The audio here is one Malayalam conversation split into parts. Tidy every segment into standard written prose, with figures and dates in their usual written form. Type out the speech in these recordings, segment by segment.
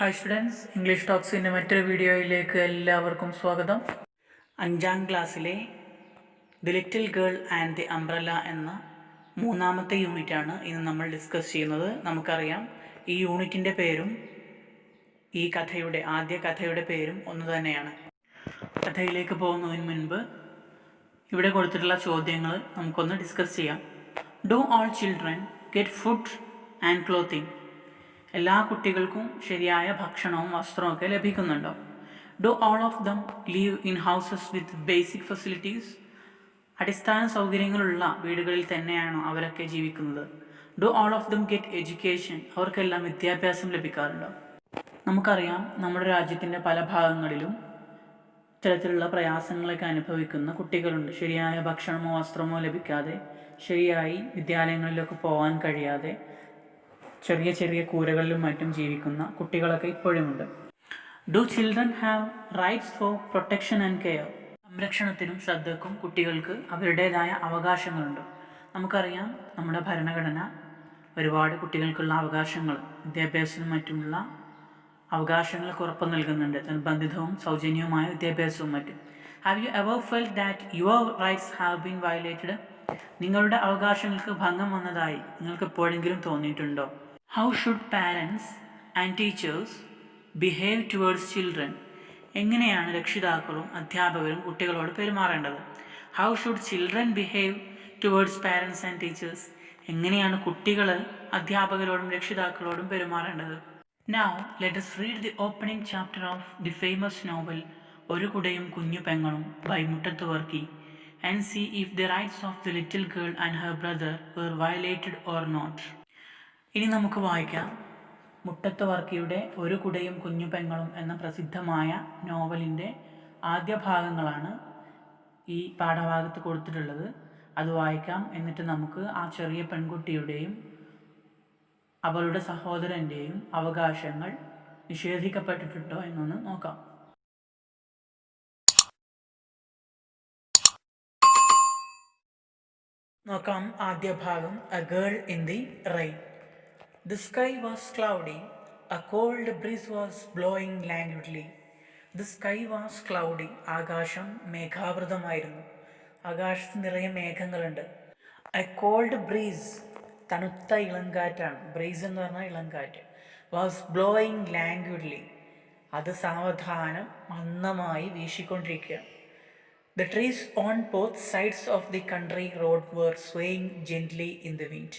ഹായ് സ്റ്റുഡൻസ്, ഇംഗ്ലീഷ് ടോക്സിൻ്റെ മറ്റൊരു വീഡിയോയിലേക്ക് എല്ലാവർക്കും സ്വാഗതം. 5ാം ക്ലാസ്സിലെ the little girl and the umbrella എന്ന 3ാമത്തെ യൂണിറ്റാണ് ഇന്ന് നമ്മൾ ഡിസ്കസ് ചെയ്യുന്നത്. നമുക്കറിയാം, ഈ യൂണിറ്റിൻ്റെ പേരും ഈ ആദ്യ കഥയുടെ പേരും ഒന്ന് തന്നെയാണ്. കഥയിലേക്ക് പോകുന്നതിന് മുൻപ് ഇവിടെ കൊടുത്തിട്ടുള്ള ചോദ്യങ്ങൾ നമുക്കൊന്ന് ഡിസ്കസ് ചെയ്യാം. Do all children get food and clothing? എല്ലാ കുട്ടികൾക്കും ശരിയായ ഭക്ഷണവും വസ്ത്രവും ഒക്കെ ലഭിക്കുന്നുണ്ടോ? Do all of them leave in houses with basic facilities? അടിസ്ഥാന സൗകര്യങ്ങളുള്ള വീടുകളിൽ തന്നെയാണോ അവരൊക്കെ ജീവിക്കുന്നത്? Do all of them get education? അവർക്കെല്ലാം വിദ്യാഭ്യാസം ലഭിക്കാറുണ്ടോ? നമുക്കറിയാം, നമ്മുടെ രാജ്യത്തിൻ്റെ പല ഭാഗങ്ങളിലും ഇത്തരത്തിലുള്ള പ്രയാസങ്ങളൊക്കെ അനുഭവിക്കുന്ന കുട്ടികളുണ്ട്. ശരിയായ ഭക്ഷണമോ വസ്ത്രമോ ലഭിക്കാതെ, ശരിയായി വിദ്യാലയങ്ങളിലൊക്കെ പോകാൻ കഴിയാതെ, ചെറിയ ചെറിയ കൂരകളിലും മറ്റും ജീവിക്കുന്ന കുട്ടികളൊക്കെ ഇപ്പോഴുമുണ്ട്. Do children have rights for protection and care? സംരക്ഷണത്തിനും ശ്രദ്ധക്കും കുട്ടികൾക്ക് അവരുടേതായ അവകാശങ്ങളുണ്ട്. നമുക്കറിയാം, നമ്മുടെ ഭരണഘടന ഒരുപാട് കുട്ടികൾക്കുള്ള അവകാശങ്ങൾ, വിദ്യാഭ്യാസത്തിനും മറ്റുമുള്ള അവകാശങ്ങൾക്ക് ഉറപ്പ് നൽകുന്നുണ്ട്. നിർബന്ധിതവും സൗജന്യവുമായ വിദ്യാഭ്യാസവും മറ്റും. Have you ever felt that your rights have been violated? നിങ്ങളുടെ അവകാശങ്ങൾക്ക് ഭംഗം വന്നതായി നിങ്ങൾക്ക് എപ്പോഴെങ്കിലും തോന്നിയിട്ടുണ്ടോ? How should parents and teachers behave towards children? എങ്ങനെയാണ് രക്ഷിതാക്കളും അധ്യാപകരും കുട്ടികളോട് പെരുമാറേണ്ടത്? How should children behave towards parents and teachers? എങ്ങനെയാണ് കുട്ടികൾ അധ്യാപകരോടും രക്ഷിതാക്കളോടും പെരുമാറേണ്ടത്? Now let us read the opening chapter of the famous novel ഒരു കുടയും കുഞ്ഞു പെങ്ങളും by Muttathu Varkey and see if the rights of the little girl and her brother were violated or not. ഇനി നമുക്ക് വായിക്കാം. മുട്ടത്ത് വർക്കിയുടെ ഒരു കുടയും കുഞ്ഞു പെങ്ങളും എന്ന പ്രസിദ്ധമായ നോവലിൻ്റെ ആദ്യ ഭാഗങ്ങളാണ് ഈ പാഠഭാഗത്ത് കൊടുത്തിട്ടുള്ളത്. അത് വായിക്കാം. എന്നിട്ട് നമുക്ക് ആ ചെറിയ പെൺകുട്ടിയുടെയും അവളുടെ സഹോദരൻ്റെയും അവകാശങ്ങൾ നിഷേധിക്കപ്പെട്ടിട്ടുണ്ടോ എന്നൊന്ന് നോക്കാം. ആദ്യ ഭാഗം. A girl in the rain. The sky was cloudy. A cold breeze was blowing languidly. The sky was cloudy. ആകാശം മേഘാവൃതമായിരുന്നു. ആകാശത്ത് നിറയെ മേഘങ്ങളുണ്ട്. A cold breeze, തണുത്ത ഇളങ്കാറ്റാണ്. ബ്രീസ് എന്ന് പറഞ്ഞാൽ ഇളങ്കാറ്റ്. Was blowing languidly, അത് സാവധാനം മന്ദമായി വീശിക്കൊണ്ടിരിക്കുകയാണ്. The trees on both sides of the country road were swaying gently in the wind.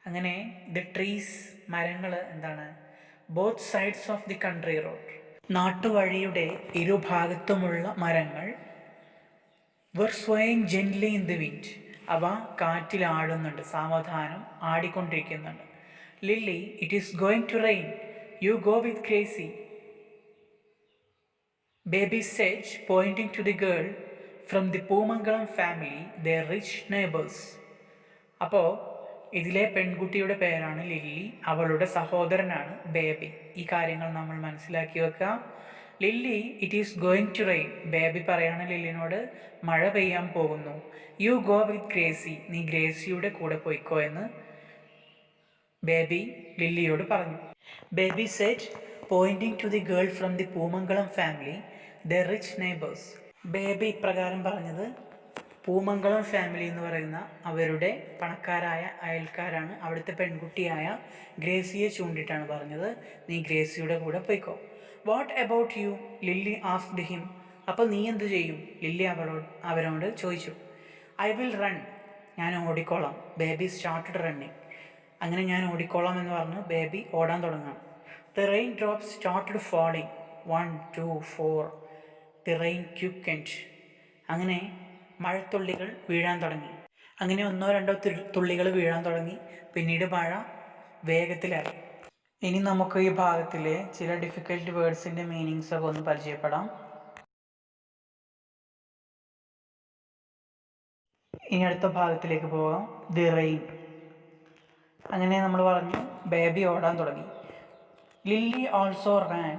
അങ്ങനെ ദി ട്രീസ്, മരങ്ങൾ എന്താണ്, both sides of the country road, നാട്ടുവഴിയുടെ ഇരുഭാഗത്തുമുള്ള മരങ്ങൾ, were swaying gently in the wind, അവ കാറ്റിൽ ആടുന്നുണ്ട്, സാവധാനം ആടിക്കൊണ്ടിരിക്കുന്നുണ്ട്. Lily, it is going to rain, you go with Gracy, Baby said, pointing to the girl from the Poomangalam family, their rich neighbors. അപ്പോൾ ഇതിലെ പെൺകുട്ടിയുടെ പേരാണ് ലില്ലി, അവളുടെ സഹോദരനാണ് ബേബി. ഈ കാര്യങ്ങൾ നമ്മൾ മനസ്സിലാക്കി വെക്കാം. Lily, it is going to rain, baby പറയാണ് ലില്ലിനോട് മഴ പെയ്യാൻ പോകുന്നു. യു ഗോ വിത്ത് ഗ്രേസി, നീ ഗ്രേസിയുടെ കൂടെ പോയിക്കോ എന്ന് ബേബി ലില്ലിയോട് പറഞ്ഞു. Baby said, pointing to the girl from the Poomangalam family, the rich neighbours. Baby ഇപ്രകാരം പറഞ്ഞത് പൂമംഗളം ഫാമിലി എന്ന് പറയുന്ന അവരുടെ പണക്കാരായ അയൽക്കാരാണ്. അവിടുത്തെ പെൺകുട്ടിയായ ഗ്രേസിയെ ചൂണ്ടിയിട്ടാണ് പറഞ്ഞത്, നീ ഗ്രേസിയുടെ കൂടെ പോയിക്കോ. What about you, Lily asked him. അപ്പോൾ നീ എന്ത് ചെയ്യും, ലില്ലി അവരോട് ചോദിച്ചു. ഐ വിൽ റൺ, ഞാൻ ഓടിക്കോളാം. ബേബി സ്റ്റാർട്ടഡ് റണ്ണിങ്, അങ്ങനെ ഞാൻ ഓടിക്കോളാം എന്ന് പറഞ്ഞ് ബേബി ഓടാൻ തുടങ്ങാം. The rain drops started falling, 1 2 4. The rain quickened, അങ്ങനെ മഴത്തുള്ളികൾ വീഴാൻ തുടങ്ങി. അങ്ങനെ 1 2 തുള്ളികൾ വീഴാൻ തുടങ്ങി. പിന്നീട് മഴ വേഗത്തിലായി. ഇനി നമുക്ക് ഈ ഭാഗത്തിലെ ചില ഡിഫിക്കൽട്ട് വേർഡ്സിൻ്റെ മീനിങ്സ് ഒക്കെ ഒന്ന് പരിചയപ്പെടാം. ഇനി അടുത്ത ഭാഗത്തിലേക്ക് പോകാം. The rain. അങ്ങനെ നമ്മൾ പറഞ്ഞു, ബേബി ഓടാൻ തുടങ്ങി. Lily also ran,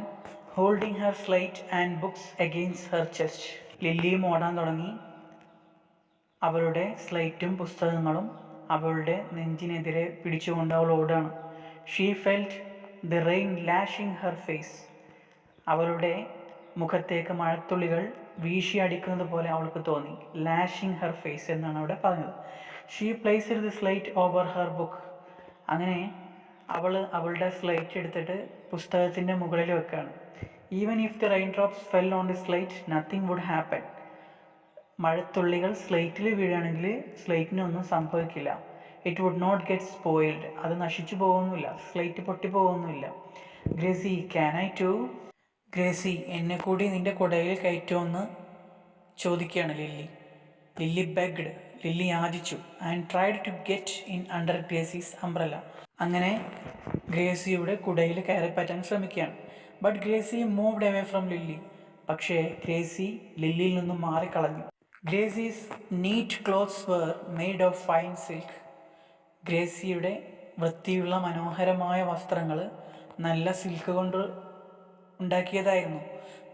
holding her slate and books against her chest. ലില്ലിയും ഓടാൻ തുടങ്ങി, അവളുടെ സ്ലേറ്റും പുസ്തകങ്ങളും അവളുടെ നെഞ്ചിനെതിരെ പിടിച്ചുകൊണ്ട് അവൾ ഓടുകയാണ്. She felt the rain lashing her face. അവളുടെ മുഖത്തേക്ക് മഴത്തുള്ളികൾ വീശിയടിക്കുന്നത് പോലെ അവൾക്ക് തോന്നി. ലാഷിങ് ഹെർ ഫേസ് എന്നാണ് അവിടെ പറഞ്ഞത്. She placed the slate over her book. അങ്ങനെ അവളുടെ സ്ലേറ്റ് എടുത്തിട്ട് പുസ്തകത്തിൻ്റെ മുകളിൽ വെക്കുകയാണ്. Even if the rain drops fell on the slate nothing would happen. മഴത്തുള്ളികൾ സ്ലേറ്റിൽ വീഴുകയാണെങ്കിൽ സ്ലേറ്റിനൊന്നും സംഭവിക്കില്ല. It would not get spoiled. അത് നശിച്ചു പോകുന്നില്ല, സ്ലേറ്റ് പൊട്ടിപ്പോകുന്നില്ല. Gracy can I too? Gracy എന്നെ കൂടി നിന്റെ കുടയിൽ കയറ്റുമെന്ന് ചോദിക്കുകയാണ് ലില്ലി. ലില്ലി ബെഗ്ഡ്, ലില്ലി യാചിച്ചു. And tried to get in under Gracy's umbrella. അങ്ങനെ ഗ്രേസിയുടെ കുടയിൽ കയറി പറ്റാൻ ശ്രമിക്കുകയാണ്. But Gracy moved away from Lily. പക്ഷേ ഗ്രേസി ലില്ലിയിൽ നിന്നും മാറിക്കളഞ്ഞു. Gracy's neat clothes were made of fine silk. ഗ്രേസിയുടെ വൃത്തിയുള്ള മനോഹരമായ വസ്ത്രങ്ങൾ നല്ല സിൽക്ക് കൊണ്ട് ഉണ്ടാക്കിയതായിരുന്നു.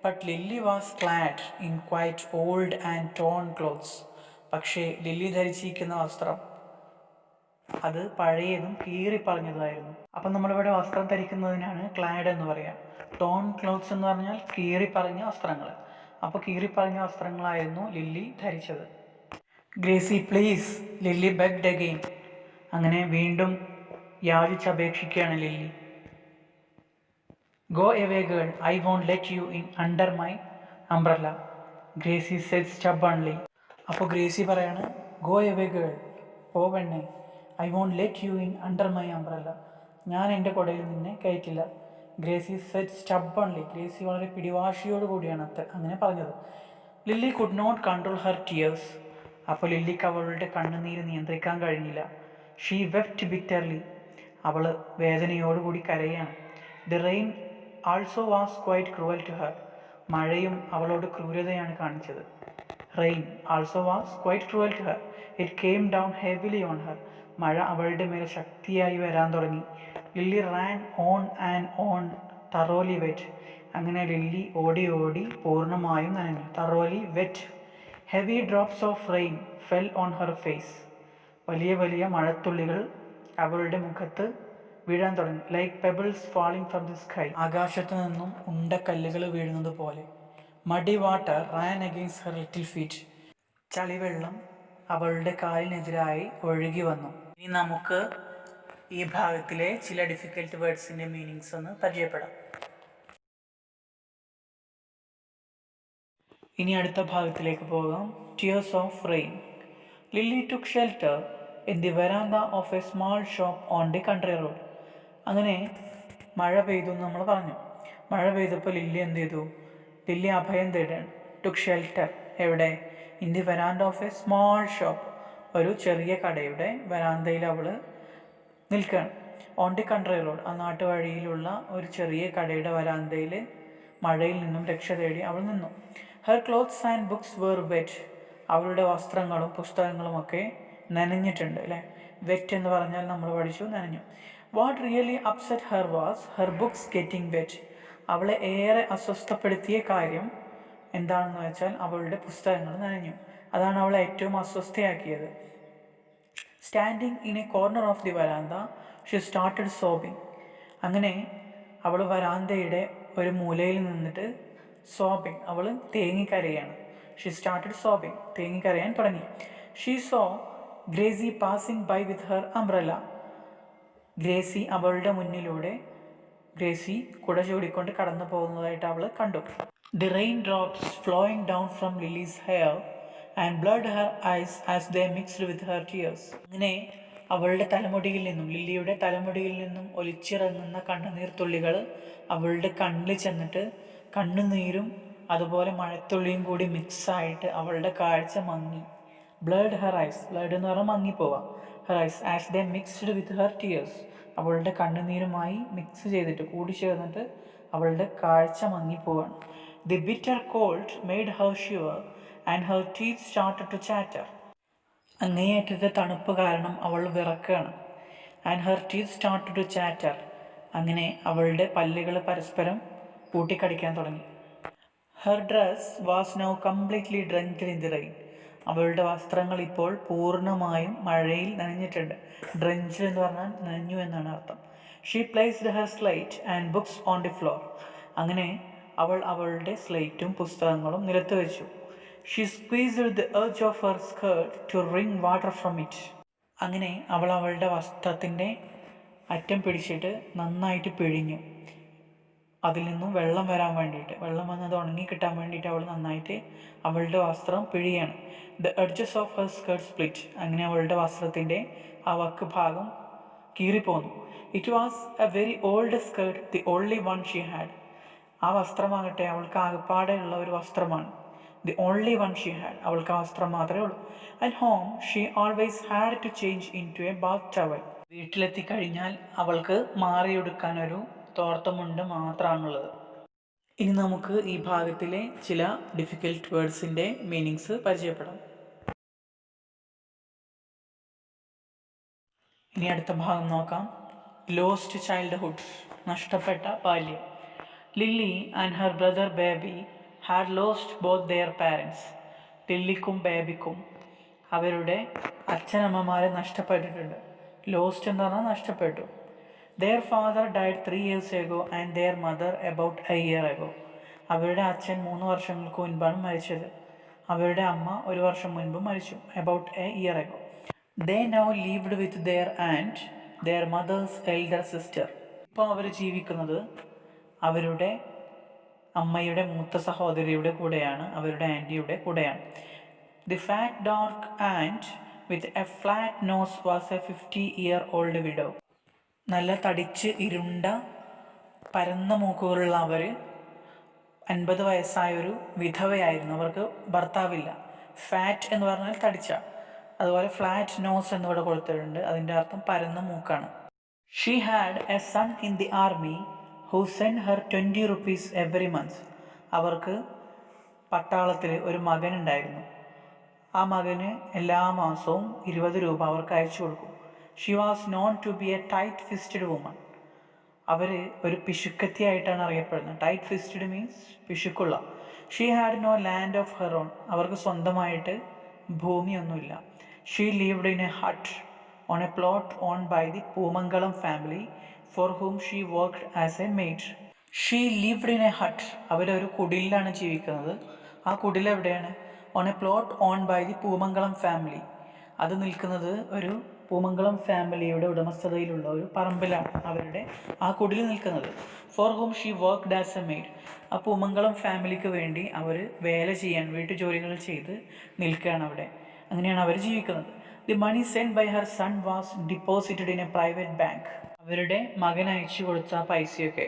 But Lily was clad in quite old and torn clothes. പക്ഷേ ലില്ലി ധരിച്ചിരിക്കുന്ന വസ്ത്രം അത് പഴയതും കീറിപ്പറഞ്ഞതായിരുന്നു. അപ്പം നമ്മളിവിടെ വസ്ത്രം ധരിക്കുന്നതിനാണ് ക്ലാഡ് എന്ന് പറയുക. ടോൺ ക്ലോത്ത്സ് എന്ന് പറഞ്ഞാൽ കീറിപ്പറഞ്ഞ വസ്ത്രങ്ങൾ. അപ്പോൾ കീറിപ്പറഞ്ഞ വസ്ത്രങ്ങളായിരുന്നു ലില്ലി ധരിച്ചത്. Gracy please, Lily begged again. അങ്ങനെ വീണ്ടും യാചിച്ചപേക്ഷിക്കുകയാണ് Lily. Go away girl, I won't let you in under my umbrella, Gracy said stubbornly. അപ്പോൾ ഗ്രേസി പറയാണ്, ഗോ എവേ ഗേൾ, പോ പെണ്ണേ, I won't let you in under my umbrella, ഞാൻ എൻ്റെ കുടയിൽ നിന്നെ കയറ്റില്ല. Gracy said stubbornly. ഗ്രേസി വളരെ പിടിവാശിയോട് കൂടിയാണ് അങ്ങനെ പറഞ്ഞത്. Lily could not control her tears. അപ്പോൾ ലില്ലിക്ക് അവളുടെ കണ്ണുനീര് നിയന്ത്രിക്കാൻ കഴിഞ്ഞില്ല. She wept bitterly. അവൾ വേദനയോടുകൂടി കരയാണ്. The rain also was quite cruel to her. മഴയും അവളോട് ക്രൂരതയാണ് കാണിച്ചത്. Rain also was quite cruel to her. It came down heavily on her. മഴ അവളുടെ മേലെ ശക്തിയായി വരാൻ തുടങ്ങി. Lily ran on and on thoroughly wet. അങ്ങനെ ലില്ലി ഓടി ഓടി പൂർണ്ണമായും നനഞ്ഞു. Thoroughly wet. Heavy drops of rain fell on her face. വലിയ വലിയ മഴത്തുള്ളികൾ അവളുടെ മുഖത്ത് വീഴാൻ തുടങ്ങി. Like pebbles falling from the sky. ആകാശത്തു നിന്നും ഉണ്ടക്കല്ലുകൾ വീഴുന്നത് പോലെ. Muddy water ran against her little feet. ചളിവെള്ളം അവളുടെ കാലിനെതിരായി ഒഴുകി വന്നു. ഇനി നമുക്ക് ഈ ഭാഗത്തിലെ ചില ഡിഫിക്കൽട്ട് വേർഡ്സിൻ്റെ മീനിങ്സ് ഒന്ന് പരിചയപ്പെടാം. ഇനി അടുത്ത ഭാഗത്തിലേക്ക് പോകാം. Tears of rain. Lily took shelter in the veranda of a small shop on the country road. അങ്ങനെ മഴ പെയ്തു എന്ന് നമ്മൾ പറഞ്ഞു. മഴ പെയ്തപ്പോൾ ലില്ലി എന്ത് ചെയ്തു? ലില്ലി അഭയം തേടാണ്. ടുക്ക് ഷെൽട്ടർ എവിടെ? In the veranda of a small shop. ഒരു ചെറിയ കടയുടെ വരാന്തയിൽ അവൾ നിൽക്കുകയാണ്. On the country road. ആ നാട്ടുവഴിയിലുള്ള ഒരു ചെറിയ കടയുടെ വരാന്തയിൽ മഴയിൽ നിന്നും രക്ഷ തേടി അവൾ നിന്നു. Her clothes and books were wet. അവളുടെ വസ്ത്രങ്ങളും പുസ്തകങ്ങളുമൊക്കെ നനഞ്ഞിട്ടുണ്ട് അല്ലേ? വെറ്റ് എന്ന് പറഞ്ഞാൽ നമ്മൾ പഠിച്ചു നനഞ്ഞു. What really upset her was her books getting wet. അവളെ ഏറെ അസ്വസ്ഥപ്പെടുത്തിയ കാര്യം എന്താണെന്ന് വെച്ചാൽ അവളുടെ പുസ്തകങ്ങൾ നനഞ്ഞു. അതാണ് അവളെ ഏറ്റവും അസ്വസ്ഥയാക്കിയത്. Standing in a corner of the veranda she started sobbing. അങ്ങനെ അവൾ വരാന്തയുടെ ഒരു മൂലയിൽ നിന്നിട്ട് സോബിങ്, അവൾ തേങ്ങിക്കരയാണ്. ഷി സ്റ്റാർട്ടഡ് സോബിങ്, തേങ്ങിക്കരയാൻ തുടങ്ങി. She saw Gracy passing by with her umbrella. Gracy അവളുടെ മുന്നിലൂടെ ഗ്രേസി കുട ചൂടിക്കൊണ്ട് കടന്നു പോകുന്നതായിട്ട് അവൾ കണ്ടു. The rain drops flowing down from Lily's hair and blurred her eyes as they mixed with her tears. അങ്ങനെ അവളുടെ തലമുടിയിൽ നിന്നും, ലില്ലിയുടെ തലമുടിയിൽ നിന്നും ഒലിച്ചിറങ്ങുന്ന കണ്ണുനീർ തുള്ളികൾ അവളുടെ കണ്ണിൽ ചെന്നിട്ട് കണ്ണുനീരും അതുപോലെ മഴത്തുള്ളിയും കൂടി മിക്സായിട്ട് അവളുടെ കാഴ്ച മങ്ങി. Blood her ice. ബ്ലഡ് എന്ന് പറഞ്ഞാൽ മങ്ങിപ്പോവാം. Her eyes as they mixed with her tears. അവളുടെ കണ്ണുനീരുമായി മിക്സ് ചെയ്തിട്ട് കൂടി ചേർന്നിട്ട് അവളുടെ കാഴ്ച മങ്ങിപ്പോവാണ്. The bitter cold made her shiver and her teeth started to chatter. അങ്ങേയറ്റത്തെ തണുപ്പ് കാരണം അവൾ വിറക്കുകയാണ്. And her teeth started to chatter. അങ്ങനെ അവളുടെ പല്ലുകൾ പരസ്പരം കൂട്ടിക്കടിക്കാൻ തുടങ്ങി. Her dress was now completely drenched in the rain. അവളുടെ വസ്ത്രങ്ങൾ ഇപ്പോൾ പൂർണ്ണമായും മഴയിൽ നനഞ്ഞിട്ടുണ്ട്. ഡ്രെഞ്ച്ഡ് എന്ന് പറഞ്ഞാൽ നനഞ്ഞു എന്നാണ് അർത്ഥം. She placed her slate and books on the floor. അങ്ങനെ അവൾ അവളുടെ സ്ലേറ്റും പുസ്തകങ്ങളും നിലത്ത് വെച്ചു. She squeezed the edge of her skirt to wring water from it. അങ്ങനെ അവൾ അവളുടെ വസ്ത്രത്തിൻ്റെ അറ്റം പിടിച്ചിട്ട് നന്നായിട്ട് പിഴിഞ്ഞു. അതിൽ നിന്നും വെള്ളം വരാൻ വേണ്ടിയിട്ട്, വെള്ളം വന്നത് ഉണങ്ങി കിട്ടാൻ വേണ്ടിയിട്ട് അവൾ നന്നായിട്ട് അവളുടെ വസ്ത്രം പിഴിയാണ്. The edges of her skirt split. അങ്ങനെ അവളുടെ വസ്ത്രത്തിൻ്റെ ആ വക്ക് ഭാഗം കീറിപ്പോന്നു. It was a very old skirt, the only one she had. ആ വസ്ത്രമാകട്ടെ അവൾക്ക് ആകപ്പാടെയുള്ള ഒരു വസ്ത്രമാണ്. The only one she had. അവൾക്ക് ആ വസ്ത്രം മാത്രമേ ഉള്ളൂ. At home she always had to change into a bath towel. വീട്ടിലെത്തിക്കഴിഞ്ഞാൽ അവൾക്ക് മാറിയെടുക്കാനൊരു തോർത്തുമുണ്ട് മാത്രമാണുള്ളത്. ഇനി നമുക്ക് ഈ ഭാഗത്തിലെ ചില ഡിഫിക്കൽട്ട് വേർഡ്സിൻ്റെ മീനിങ്സ് പരിചയപ്പെടാം. ഇനി അടുത്ത ഭാഗം നോക്കാം. ലോസ്റ്റ് ചൈൽഡ്ഹുഡ്, നഷ്ടപ്പെട്ട ബാല്യം. Lily and her brother Baby had lost both their parents. ലില്ലിക്കും ബേബിക്കും അവരുടെ അച്ഛനമ്മമാരെ നഷ്ടപ്പെട്ടിട്ടുണ്ട്. ലോസ്റ്റ് എന്ന് പറഞ്ഞാൽ നഷ്ടപ്പെട്ടു. Their father died 3 years ago and their mother about a year ago. അവരുടെ അച്ഛൻ 3 വർഷങ്ങൾക്ക് മുൻപാണ് മരിച്ചത്. അവരുടെ അമ്മ 1 വർഷം മുൻപ് മരിച്ചു. About a year ago. They now lived with their aunt, their mother's elder sister. ഇപ്പോൾ അവർ ജീവിക്കുന്നത് അവരുടെ അമ്മയുടെ മൂത്ത സഹോദരിയുടെ കൂടെയാണ്, അവരുടെ ആൻറ്റിയുടെ കൂടെയാണ്. The fat dark aunt with a flat nose was a 50-year-old widow. നല്ല തടിച്ച് ഇരുണ്ട പരന്ന മൂക്കുകളുള്ള അവർ 50 വയസ്സായൊരു വിധവയായിരുന്നു. അവർക്ക് ഭർത്താവില്ല. ഫാറ്റ് എന്ന് പറഞ്ഞാൽ തടിച്ച, അതുപോലെ ഫ്ലാറ്റ് നോസ് എന്നിവിടെ കൊടുത്തിട്ടുണ്ട്. അതിൻ്റെ അർത്ഥം പരന്ന മൂക്കാണ്. She had a son in the army who send her 20 rupees every month. അവർക്ക് പട്ടാളത്തിൽ ഒരു മകനുണ്ടായിരുന്നു. ആ മകന് എല്ലാ മാസവും 20 രൂപ അവർക്ക് അയച്ചു കൊടുക്കും. She was known to be a tight fisted woman. അവർ ഒരു പിശുക്കത്തിയായിട്ടാണ് അറിയപ്പെടുന്നത്. ടൈറ്റ് ഫിസ്റ്റഡ് മീൻസ് പിശുക്കുള്ള. She had no land of her own. അവർക്ക് സ്വന്തമായിട്ട് ഭൂമിയൊന്നുമില്ല. She lived in a hut on a plot owned by the Poomangalam family for whom she worked as a maid. She lived in a hut. അവരൊരു കുടിലാണ് ജീവിക്കുന്നത്. ആ കുടിൽ എവിടെയാണ്? On a plot owned by the Poomangalam family. അത് നിൽക്കുന്നത് ഒരു പൂമംഗളം ഫാമിലിയുടെ ഉടമസ്ഥതയിലുള്ള ഒരു പറമ്പിലാണ് അവരുടെ ആ കുടിൽ നിൽക്കുന്നത്. Four whom she worked as a made. ആ പൂമംഗളം ഫാമിലിക്ക് വേണ്ടി അവർ വേല ചെയ്യാൻ, വീട്ടുജോലികൾ ചെയ്ത് നിൽക്കുകയാണ് അവിടെ. അങ്ങനെയാണ് അവർ ജീവിക്കുന്നത്. The money send by her son was deposited in a private bank. അവരുടെ മകൻ അയച്ചു കൊടുത്ത പൈസയൊക്കെ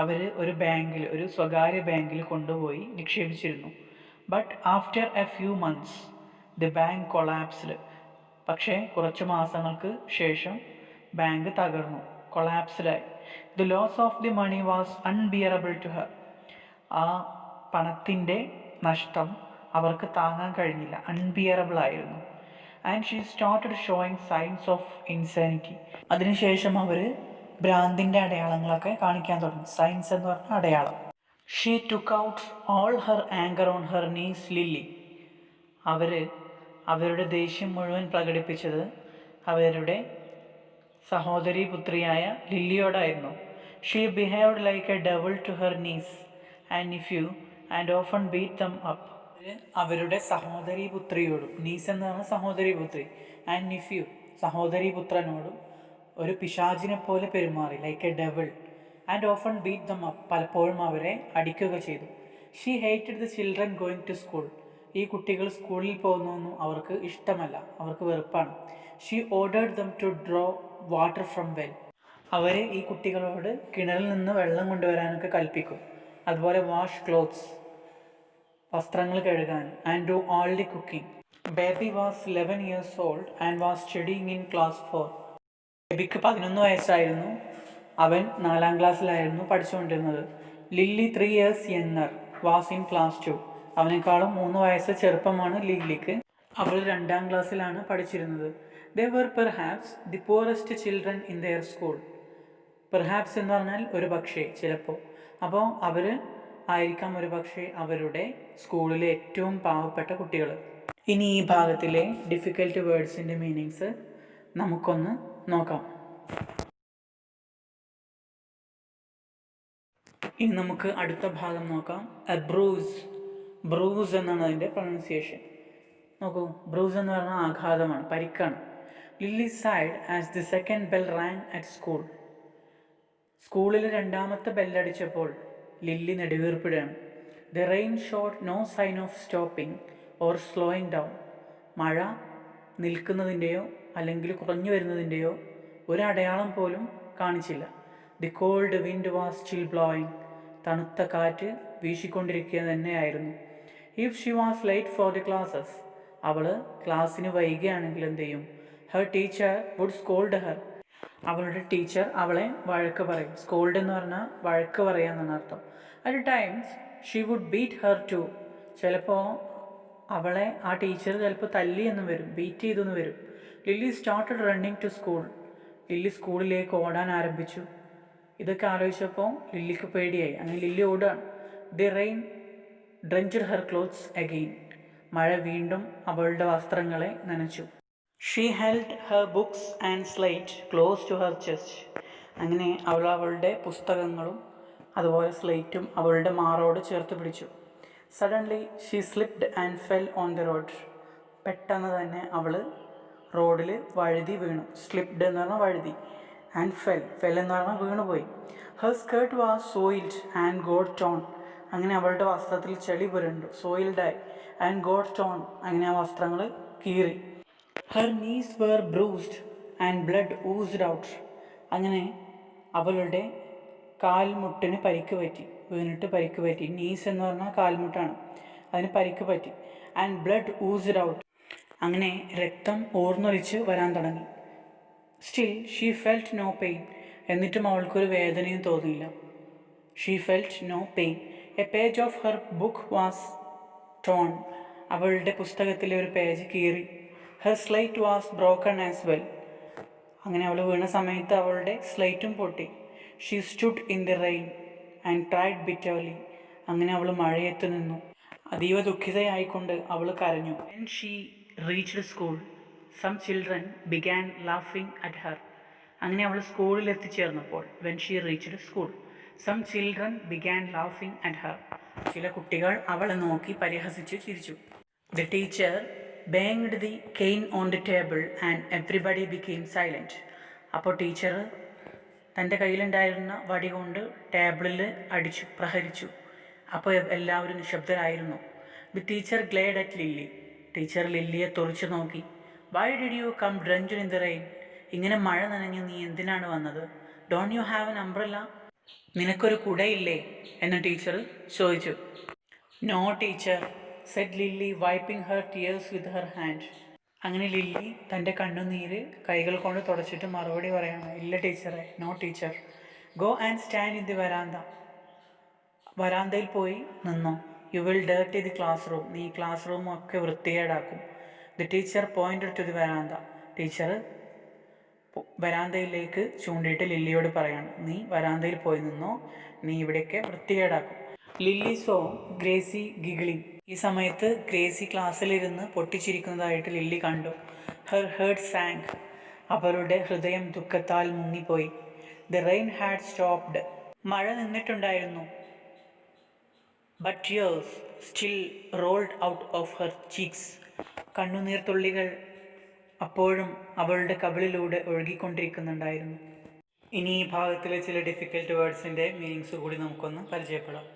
അവർ ഒരു ബാങ്കിൽ, ഒരു സ്വകാര്യ ബാങ്കിൽ കൊണ്ടുപോയി നിക്ഷേപിച്ചിരുന്നു. But after a few months the bank collapsed. പക്ഷേ കുറച്ച് മാസങ്ങൾക്ക് ശേഷം ബാങ്ക് തകർന്നു, കൊളാപ്സ്ഡായി. The loss of the money was unbearable to her. ആ പണത്തിൻ്റെ നഷ്ടം അവർക്ക് താങ്ങാൻ കഴിഞ്ഞില്ല, അൺബിയറബിൾ ആയിരുന്നു. And she started showing signs of insanity. അതിനുശേഷം അവർ ഭ്രാന്തിൻ്റെ അടയാളങ്ങളൊക്കെ കാണിക്കാൻ തുടങ്ങി. സൈൻസ് എന്ന് പറഞ്ഞാൽ അടയാളം. She took out all her anger on her niece Lily. അവരുടെ ദേഷ്യം മുഴുവൻ പ്രകടിപ്പിച്ചത് അവരുടെ സഹോദരി പുത്രിയായ ലില്ലിയോടായിരുന്നു. She behaved like a devil to her niece and nephew and often beat them up. അവരുടെ സഹോദരി പുത്രിയോടും, നീസ് എന്ന് പറഞ്ഞാൽ സഹോദരി പുത്രി, ആൻഡ് നിഫ്യൂ സഹോദരി പുത്രനോടും ഒരു പിശാചിനെ പോലെ പെരുമാറി. Like a devil. And often beat them up. പലപ്പോഴും അവരെ അടിക്കുക ചെയ്തു. She hated the children going to school. ഈ കുട്ടികൾ സ്കൂളിൽ പോകുന്നതൊന്നും അവർക്ക് ഇഷ്ടമല്ല, അവർക്ക് വെറുപ്പാണ്. She ordered them to draw water from well. അവർ ഈ കുട്ടികളോട് കിണറിൽ നിന്ന് വെള്ളം കൊണ്ടുവരാനൊക്കെ കൽപ്പിക്കും. അതുപോലെ വാഷ് ക്ലോത്ത്സ്, വസ്ത്രങ്ങൾ കഴുകാൻ. And do all the cooking. Baby was 11 years old and was studying in class 4. ബേബിക്ക് 11 വയസ്സായിരുന്നു. അവൻ 4ാം ക്ലാസ്സിലായിരുന്നു പഠിച്ചുകൊണ്ടിരുന്നത്. Lily 3 years younger was in class 2. അവനേക്കാളും 3 വയസ്സ് ചെറുപ്പമാണ് ലില്ലിക്ക്. അവൾ 2ാം ക്ലാസ്സിലാണ് പഠിച്ചിരുന്നത്. They were perhaps the poorest children in their school. Perhaps എന്ന് പറഞ്ഞാൽ ഒരു പക്ഷേ, ചിലപ്പോൾ. അപ്പോൾ അവർ ആയിരിക്കാം ഒരു പക്ഷേ അവരുടെ സ്കൂളിലെ ഏറ്റവും പാവപ്പെട്ട കുട്ടികൾ. ഇനി ഈ ഭാഗത്തിലെ ഡിഫിക്കൽട്ട് വേർഡ്സിൻ്റെ മീനിങ്സ് നമുക്കൊന്ന് നോക്കാം. ഇനി നമുക്ക് അടുത്ത ഭാഗം നോക്കാം. A Bruce. ബ്രൂസ് എന്നാണ് അതിൻ്റെ പ്രൊണൗൺസിയേഷൻ. നോക്കൂ, ബ്രൂസ് എന്ന് പറഞ്ഞാൽ ആഘാതമാണ്, പരിക്കാണ്. Lily sighed as the second bell rang at school. സ്കൂളിൽ രണ്ടാമത്തെ ബെല്ലടിച്ചപ്പോൾ ലില്ലി നെടുവീർപ്പിടുകയാണ്. The rain showed no sign of stopping or slowing down. മഴ നിൽക്കുന്നതിൻ്റെയോ അല്ലെങ്കിൽ കുറഞ്ഞു വരുന്നതിൻ്റെയോ ഒരടയാളം പോലും കാണിച്ചില്ല. The cold wind was still blowing. തണുത്ത കാറ്റ് വീശിക്കൊണ്ടിരിക്കുക തന്നെയായിരുന്നു. If she was late for the classes. അവൾ ക്ലാസ്സിന് വൈകുകയാണെങ്കിൽ എന്ത് ചെയ്യും? Her teacher would scold her. അവളുടെ ടീച്ചർ അവളെ വഴക്ക് പറയും. സ്കോൾഡ് എന്ന് പറഞ്ഞാൽ വഴക്ക് പറയാമെന്നാണ് അർത്ഥം. At times she would beat her too. ചിലപ്പോൾ അവളെ ആ ടീച്ചർ ചിലപ്പോൾ തല്ലി എന്നും വരും, ബീറ്റ് ചെയ്തെന്ന് വരും. Lily started running to school. Lily സ്കൂളിലേക്ക് ഓടാൻ ആരംഭിച്ചു. ഇതൊക്കെ ആലോചിച്ചപ്പോൾ ലില്ലിക്ക് പേടിയായി. അങ്ങനെ ലില്ലി ഓടുകയാണ്. The rain drenched her clothes again. മഴ വീണ്ടും അവളുടെ വസ്ത്രങ്ങളെ നനച്ചു. She held her books and slate close to her chest. അങ്ങനെ അവൾ അവളുടെ പുസ്തകങ്ങളും അതുപോലെ സ്ലേറ്റും അവളുടെ മാറോട് ചേർത്ത് പിടിച്ചു. Suddenly she slipped and fell on the road. പെട്ടെന്ന് തന്നെ അവൾ റോഡിൽ വഴുതി വീണു. സ്ലിപ്ഡ് എന്ന് പറഞ്ഞാൽ വഴുതി. ആൻഡ് ഫെൽ എന്ന് പറഞ്ഞാൽ വീണുപോയി. Her skirt was soiled and got torn. അങ്ങനെ അവളുടെ വസ്ത്രത്തിൽ ചെളി പുരണ്ടു. സോയിൽഡായി. And got torn. അങ്ങനെ ആ വസ്ത്രങ്ങൾ കീറി. Her knees were bruised and blood oozed out. അങ്ങനെ അവളുടെ കാൽമുട്ടിന് പരിക്ക് പറ്റി. വീണിട്ട് പരിക്ക് പറ്റി. നീസ് എന്ന് പറഞ്ഞാൽ കാൽമുട്ടാണ്, അതിന് പരിക്ക് പറ്റി. And blood oozed out. അങ്ങനെ രക്തം ഓർന്നൊലിച്ച് വരാൻ തുടങ്ങി. Still she felt no pain. എന്നിട്ടും അവൾക്കൊരു വേദനയും തോന്നിയില്ല. She felt no pain. A page of her book was torn. അവളുടെ പുസ്തകത്തിലെ ഒരു പേജ് കീറി. Her slate was broken as well. അങ്ങനെ അവൾ വീണ സമയത്ത് അവളുടെ സ്ലേറ്റും പൊട്ടി. She stood in the rain and cried bitterly. അങ്ങനെ അവൾ മഴയത്ത് നിന്നു. അതീവ ദുഃഖിതയായിക്കൊണ്ട് അവൾ കരഞ്ഞു. When she reached school some children began ലാഫിങ് അറ്റ് ഹർ. അങ്ങനെ അവൾ സ്കൂളിൽ എത്തിച്ചേർന്നപ്പോൾ when she reached school some children began ലാഫിങ് അറ്റ് ഹർ. ചില കുട്ടികൾ അവളെ നോക്കി പരിഹസിച്ച് ചിരിച്ചു. The teacher banged the cane on the table and everybody became silent. അപ്പോൾ ടീച്ചർ തൻ്റെ കയ്യിലുണ്ടായിരുന്ന വടി കൊണ്ട് ടേബിളിൽ അടിച്ചു, പ്രഹരിച്ചു. അപ്പോൾ എല്ലാവരും നിശബ്ദരായിരുന്നു. The teacher glared at Lily. Teacher ലില്ലിയെ തുറച്ചു നോക്കി. Why did you come drenched in the rain. ഇങ്ങനെ മഴ നനഞ്ഞ് നീ എന്തിനാണ് വന്നത്? Don't you have an umbrella. നിനക്കൊരു കുടയില്ലേ എന്ന് ടീച്ചർ ചോദിച്ചു. No teacher said Lily wiping her tears with her hand. അങ്ങനെ ലില്ലി തൻ്റെ കണ്ണുനീര് കൈകൾ കൊണ്ട് തുടച്ചിട്ട് മറുപടി പറയാണ്, ഇല്ല ടീച്ചറെ, no teacher. Go and stand in the veranda. വരാന്തയിൽ പോയി നിന്നോ. You will dirty the classroom. നീ ക്ലാസ് റൂം ഒക്കെ വൃത്തികേടാക്കും. The teacher pointed to the veranda. Teacher വരാന്തയിലേക്ക് ചൂണ്ടിയിട്ട് ലില്ലിയോട് പറയാണ്, നീ വരാന്തയിൽ പോയി നിന്നോ, നീ ഇവിടെയൊക്കെ വൃത്തികേടാക്കും. Lily saw Gracie giggling. ഈ സമയത്ത് ഗ്രേസി ക്ലാസ്സിലിരുന്ന് പൊട്ടിച്ചിരിക്കുന്നതായിട്ട് ലില്ലി കണ്ടു. Her heart sank. അവളുടെ ഹൃദയം ദുഃഖത്താൽ മുങ്ങിപ്പോയി. The rain had stopped. മഴ നിന്നിട്ടുണ്ടായിരുന്നു. But tears still rolled out of her cheeks. കണ്ണുനീർത്തുള്ളികൾ അപ്പോഴും അവളുടെ കവിളിലൂടെ ഒഴുകിക്കൊണ്ടിരിക്കുന്നുണ്ടായിരുന്നു. ഇനി ഈ ഭാഗത്തിലെ ചില ഡിഫിക്കൽട്ട് വേർഡ്സിൻ്റെ മീനിങ്സ് കൂടി നമുക്കൊന്ന് പരിചയപ്പെടാം.